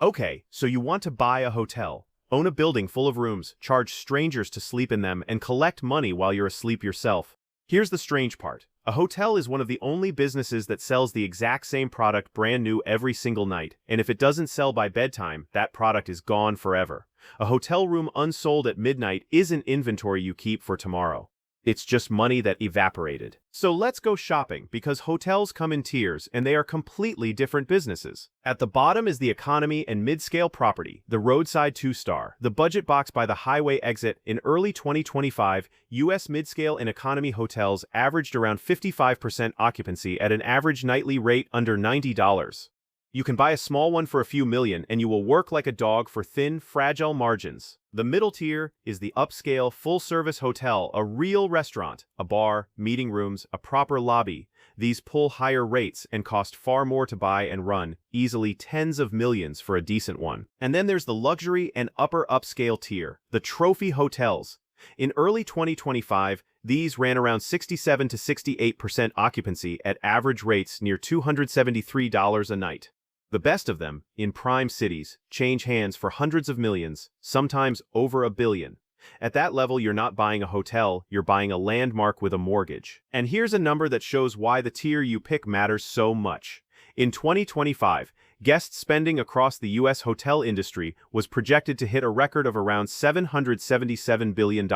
Okay, so you want to buy a hotel, own a building full of rooms, charge strangers to sleep in them, and collect money while you're asleep yourself. Here's the strange part. A hotel is one of the only businesses that sells the exact same product brand new every single night, and if it doesn't sell by bedtime, that product is gone forever. A hotel room unsold at midnight isn't inventory you keep for tomorrow. It's just money that evaporated. So let's go shopping, because hotels come in tiers and they are completely different businesses. At the bottom is the economy and mid-scale property, the roadside 2-star, the budget box by the highway exit. In early 2025, U.S. mid-scale and economy hotels averaged around 55% occupancy at an average nightly rate under $90. You can buy a small one for a few million and you will work like a dog for thin, fragile margins. The middle tier is the upscale, full-service hotel, a real restaurant, a bar, meeting rooms, a proper lobby. These pull higher rates and cost far more to buy and run, easily tens of millions for a decent one. And then there's the luxury and upper upscale tier, the trophy hotels. In early 2025, these ran around 67 to 68% occupancy at average rates near $273 a night. The best of them, in prime cities, change hands for hundreds of millions, sometimes over $1 billion. At that level, you're not buying a hotel, you're buying a landmark with a mortgage. And here's a number that shows why the tier you pick matters so much. In 2025, guest spending across the U.S. hotel industry was projected to hit a record of around $777 billion.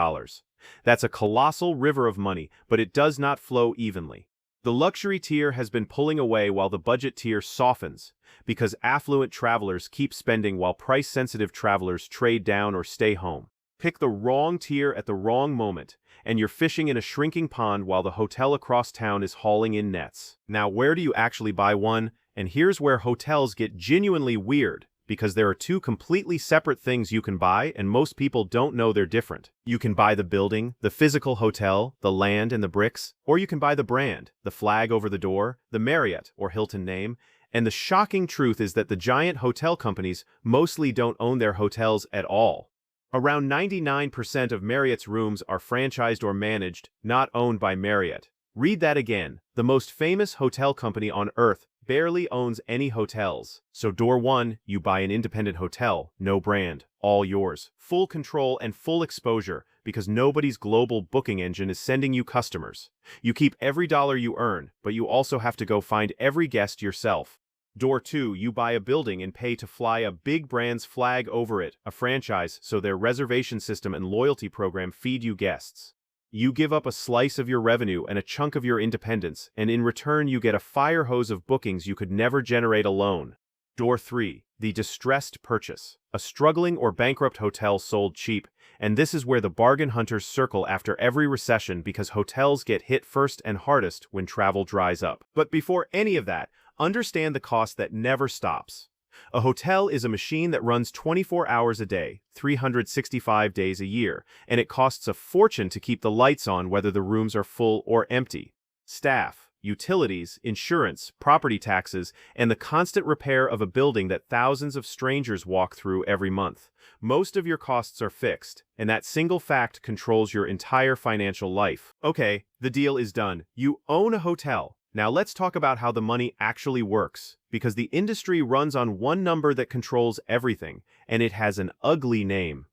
That's a colossal river of money, but it does not flow evenly. The luxury tier has been pulling away while the budget tier softens, because affluent travelers keep spending while price-sensitive travelers trade down or stay home. Pick the wrong tier at the wrong moment, and you're fishing in a shrinking pond while the hotel across town is hauling in nets. Now, where do you actually buy one? And here's where hotels get genuinely weird, because there are two completely separate things you can buy, and most people don't know they're different. You can buy the building, the physical hotel, the land and the bricks, or you can buy the brand, the flag over the door, the Marriott or Hilton name. And the shocking truth is that the giant hotel companies mostly don't own their hotels at all. Around 99% of Marriott's rooms are franchised or managed, not owned by Marriott. Read that again. The most famous hotel company on earth barely owns any hotels. So door one, you buy an independent hotel, no brand, all yours. Full control and full exposure, because nobody's global booking engine is sending you customers. You keep every dollar you earn, but you also have to go find every guest yourself. Door two, you buy a building and pay to fly a big brand's flag over it, a franchise, so their reservation system and loyalty program feed you guests. You give up a slice of your revenue and a chunk of your independence, and in return you get a fire hose of bookings you could never generate alone. Door 3. The distressed purchase. A struggling or bankrupt hotel sold cheap, and this is where the bargain hunters circle after every recession, because hotels get hit first and hardest when travel dries up. But before any of that, understand the cost that never stops. A hotel is a machine that runs 24 hours a day, 365 days a year, and it costs a fortune to keep the lights on whether the rooms are full or empty. Staff, utilities, insurance, property taxes, and the constant repair of a building that thousands of strangers walk through every month. Most of your costs are fixed, and that single fact controls your entire financial life. Okay, the deal is done. You own a hotel. Now let's talk about how the money actually works, because the industry runs on one number that controls everything, and it has an ugly name.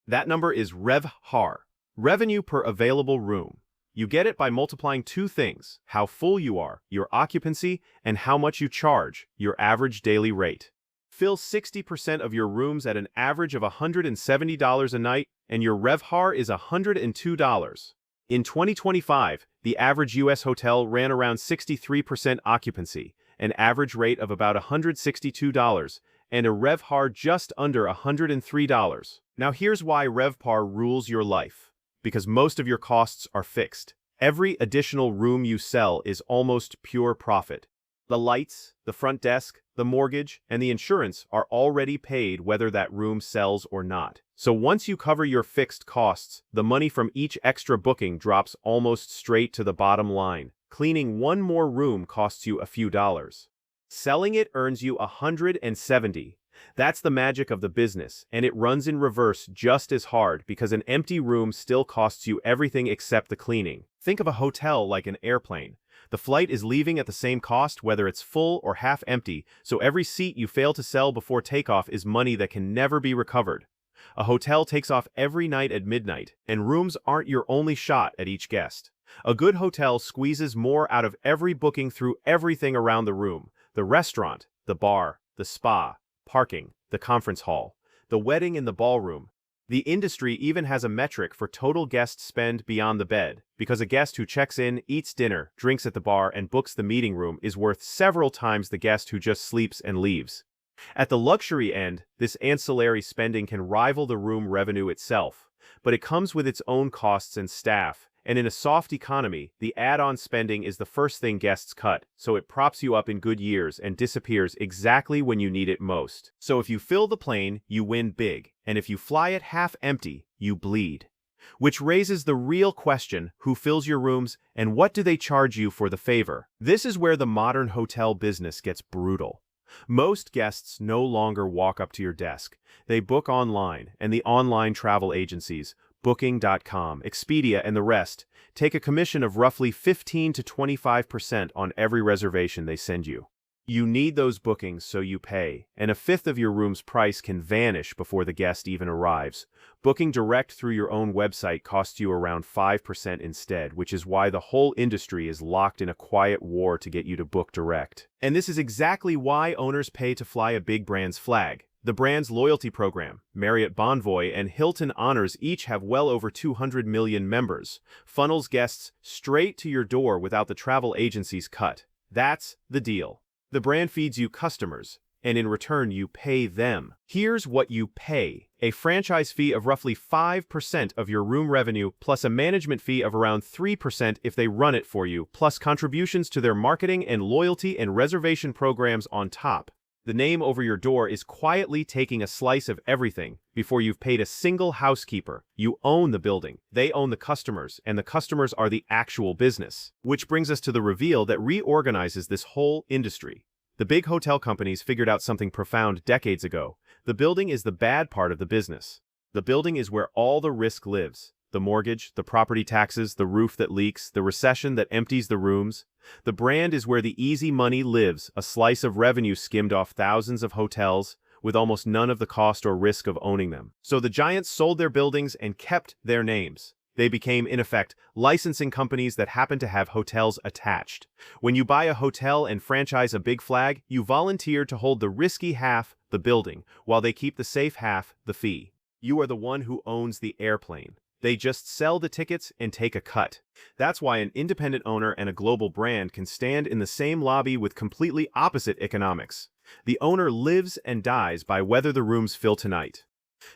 That number is RevPAR, revenue per available room. You get it by multiplying two things: how full you are, your occupancy, and how much you charge, your average daily rate. Fill 60% of your rooms at an average of $170 a night, and your RevPAR is $102. In 2025, the average U.S. hotel ran around 63% occupancy, an average rate of about $162, and a RevPAR just under $103. Now here's why RevPAR rules your life. Because most of your costs are fixed. Every additional room you sell is almost pure profit. The lights, the front desk, the mortgage, and the insurance are already paid whether that room sells or not. So once you cover your fixed costs, the money from each extra booking drops almost straight to the bottom line. Cleaning one more room costs you a few dollars. Selling it earns you $170. That's the magic of the business, and it runs in reverse just as hard, because an empty room still costs you everything except the cleaning. Think of a hotel like an airplane. The flight is leaving at the same cost whether it's full or half empty, so every seat you fail to sell before takeoff is money that can never be recovered. A hotel takes off every night at midnight, and rooms aren't your only shot at each guest. A good hotel squeezes more out of every booking through everything around the room: the restaurant, the bar, the spa, parking, the conference hall, the wedding in the ballroom. The industry even has a metric for total guest spend beyond the bed, because a guest who checks in, eats dinner, drinks at the bar, and books the meeting room is worth several times the guest who just sleeps and leaves. At the luxury end, this ancillary spending can rival the room revenue itself, but it comes with its own costs and staff, and in a soft economy, the add-on spending is the first thing guests cut, so it props you up in good years and disappears exactly when you need it most. So if you fill the plane, you win big, and if you fly it half empty, you bleed. Which raises the real question: who fills your rooms, and what do they charge you for the favor? This is where the modern hotel business gets brutal. Most guests no longer walk up to your desk. They book online, and the online travel agencies, Booking.com, Expedia, and the rest, take a commission of roughly 15 to 25% on every reservation they send you. You need those bookings, so you pay, and a fifth of your room's price can vanish before the guest even arrives. Booking direct through your own website costs you around 5% instead, which is why the whole industry is locked in a quiet war to get you to book direct. And this is exactly why owners pay to fly a big brand's flag. The brand's loyalty program, Marriott Bonvoy and Hilton Honors, each have well over 200 million members, funnels guests straight to your door without the travel agency's cut. That's the deal. The brand feeds you customers, and in return you pay them. Here's what you pay: a franchise fee of roughly 5% of your room revenue, plus a management fee of around 3% if they run it for you, plus contributions to their marketing and loyalty and reservation programs on top. The name over your door is quietly taking a slice of everything before you've paid a single housekeeper. You own the building, they own the customers, and the customers are the actual business. Which brings us to the reveal that reorganizes this whole industry. The big hotel companies figured out something profound decades ago. The building is the bad part of the business. The building is where all the risk lives. The mortgage, the property taxes, the roof that leaks, the recession that empties the rooms. The brand is where the easy money lives, a slice of revenue skimmed off thousands of hotels, with almost none of the cost or risk of owning them. So the giants sold their buildings and kept their names. They became, in effect, licensing companies that happen to have hotels attached. When you buy a hotel and franchise a big flag, you volunteer to hold the risky half, the building, while they keep the safe half, the fee. You are the one who owns the airplane. They just sell the tickets and take a cut. That's why an independent owner and a global brand can stand in the same lobby with completely opposite economics. The owner lives and dies by whether the rooms fill tonight.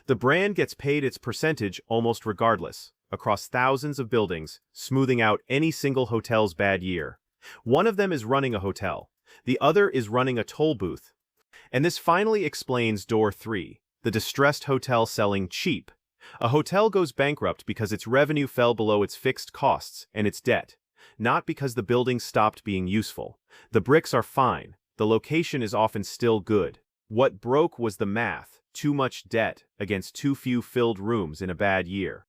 The brand gets paid its percentage almost regardless, across thousands of buildings, smoothing out any single hotel's bad year. One of them is running a hotel. The other is running a toll booth. And this finally explains door 3, the distressed hotel selling cheap. A hotel goes bankrupt because its revenue fell below its fixed costs and its debt, not because the building stopped being useful. The bricks are fine. The location is often still good. What broke was the math: too much debt against too few filled rooms in a bad year.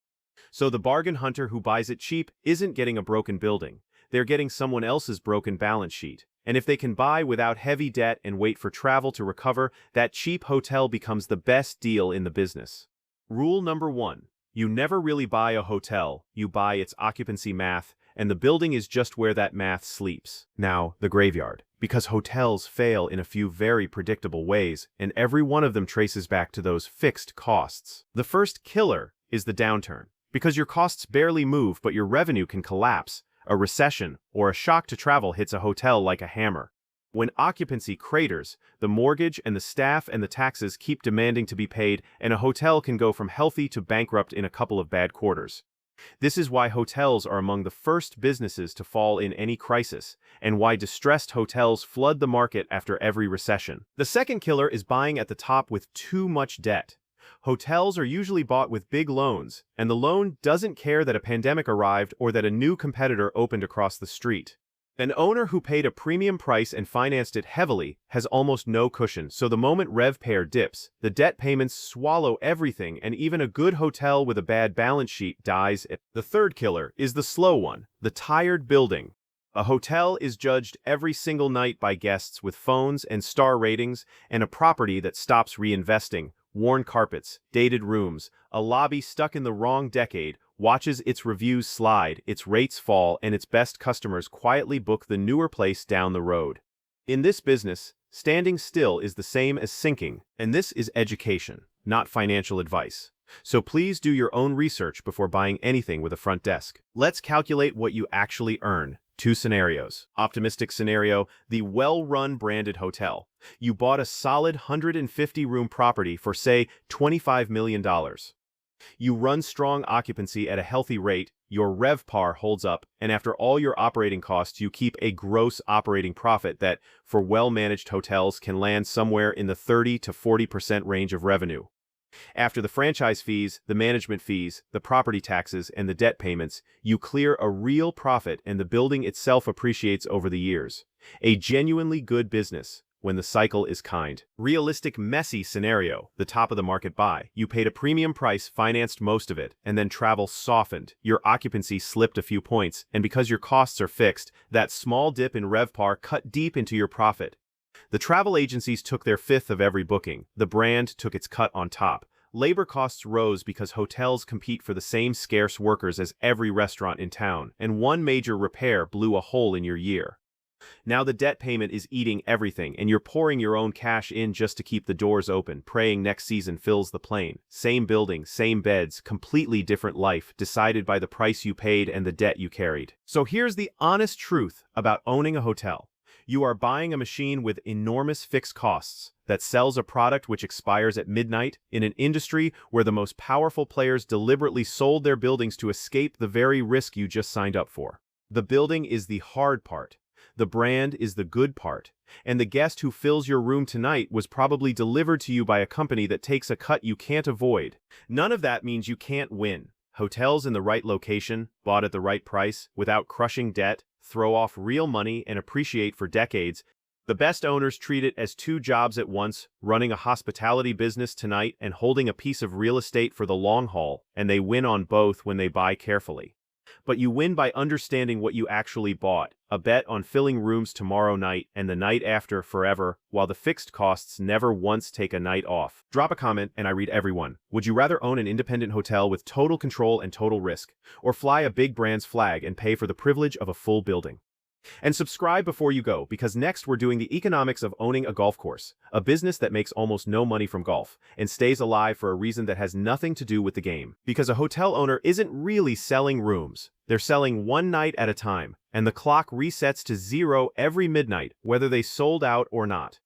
So the bargain hunter who buys it cheap isn't getting a broken building. They're getting someone else's broken balance sheet. And if they can buy without heavy debt and wait for travel to recover, that cheap hotel becomes the best deal in the business. Rule number 1. You never really buy a hotel, you buy its occupancy math, and the building is just where that math sleeps. Now, the graveyard. Because hotels fail in a few very predictable ways, and every one of them traces back to those fixed costs. The first killer is the downturn. Because your costs barely move, but your revenue can collapse. A recession or a shock to travel hits a hotel like a hammer. When occupancy craters, the mortgage and the staff and the taxes keep demanding to be paid, and a hotel can go from healthy to bankrupt in a couple of bad quarters. This is why hotels are among the first businesses to fall in any crisis, and why distressed hotels flood the market after every recession. The second killer is buying at the top with too much debt. Hotels are usually bought with big loans, and the loan doesn't care that a pandemic arrived or that a new competitor opened across the street. An owner who paid a premium price and financed it heavily has almost no cushion, so the moment RevPAR dips, the debt payments swallow everything, and even a good hotel with a bad balance sheet dies. The third killer is the slow one, the tired building. A hotel is judged every single night by guests with phones and star ratings, and a property that stops reinvesting, worn carpets, dated rooms, a lobby stuck in the wrong decade, watches its reviews slide, its rates fall, and its best customers quietly book the newer place down the road. In this business, standing still is the same as sinking, and this is education, not financial advice. So please do your own research before buying anything with a front desk. Let's calculate what you actually earn. Two scenarios. Optimistic scenario, the well-run branded hotel. You bought a solid 150-room property for, say, $25 million. You run strong occupancy at a healthy rate, your RevPAR holds up, and after all your operating costs, you keep a gross operating profit that, for well-managed hotels, can land somewhere in the 30 to 40% range of revenue. After the franchise fees, the management fees, the property taxes, and the debt payments, you clear a real profit and the building itself appreciates over the years. A genuinely good business, when the cycle is kind. Realistic messy scenario, the top of the market buy. You paid a premium price, financed most of it, and then travel softened. Your occupancy slipped a few points, and because your costs are fixed, that small dip in RevPAR cut deep into your profit. The travel agencies took their fifth of every booking. The brand took its cut on top. Labor costs rose because hotels compete for the same scarce workers as every restaurant in town, and one major repair blew a hole in your year. Now the debt payment is eating everything, and you're pouring your own cash in just to keep the doors open, praying next season fills the plane. Same building, same beds, completely different life, decided by the price you paid and the debt you carried. So here's the honest truth about owning a hotel. You are buying a machine with enormous fixed costs that sells a product which expires at midnight in an industry where the most powerful players deliberately sold their buildings to escape the very risk you just signed up for. The building is the hard part. The brand is the good part. And the guest who fills your room tonight was probably delivered to you by a company that takes a cut you can't avoid. None of that means you can't win. Hotels in the right location, bought at the right price, without crushing debt, throw off real money and appreciate for decades. The best owners treat it as two jobs at once, running a hospitality business tonight and holding a piece of real estate for the long haul, and they win on both when they buy carefully. But you win by understanding what you actually bought, a bet on filling rooms tomorrow night and the night after forever, while the fixed costs never once take a night off. Drop a comment and I read everyone. Would you rather own an independent hotel with total control and total risk, or fly a big brand's flag and pay for the privilege of a full building? And subscribe before you go, because next we're doing the economics of owning a golf course, a business that makes almost no money from golf, and stays alive for a reason that has nothing to do with the game. Because a hotel owner isn't really selling rooms. They're selling one night at a time, and the clock resets to zero every midnight, whether they sold out or not.